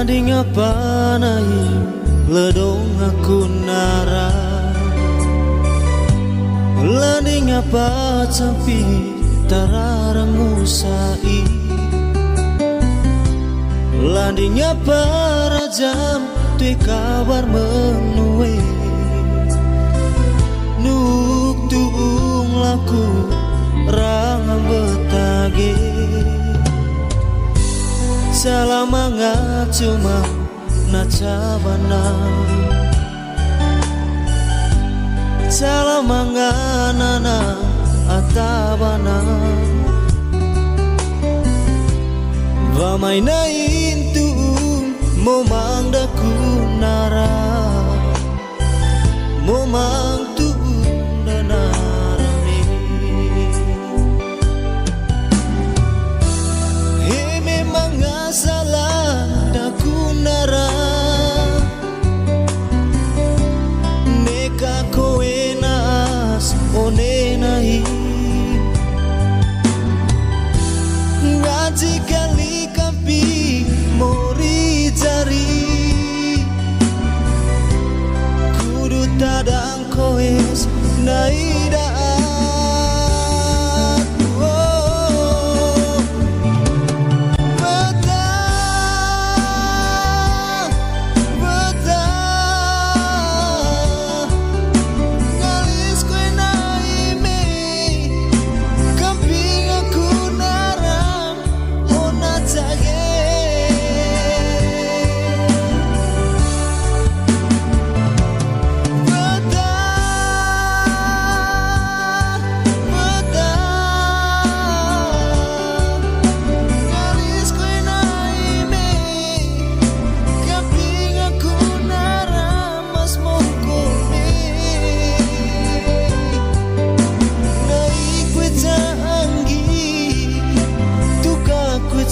Landing apa nai ledong aku nara, landing apa campi tararang musai, landing apa rajam tui kabar menue, nuk tuung laku rangang betage. Salamanga cuma nacabana, salamanga nana atabana, vamai na intu momang daku nara, momang tu nanarami. He memang salah daku nara, neka koe naas one nahi, ngaji kali kampi mori jari, kudu tadang koes naida.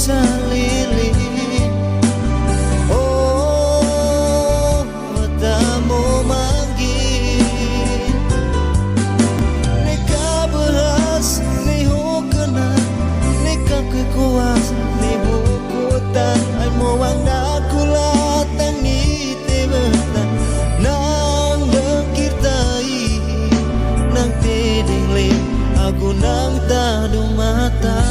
Salili, oh tamu manggil, neka beras neho kena, neka kekuas neho kutan, ay mawang nakulatang ni tebetan, nang dekirtai, nang tedingle, aku nang tadu mata.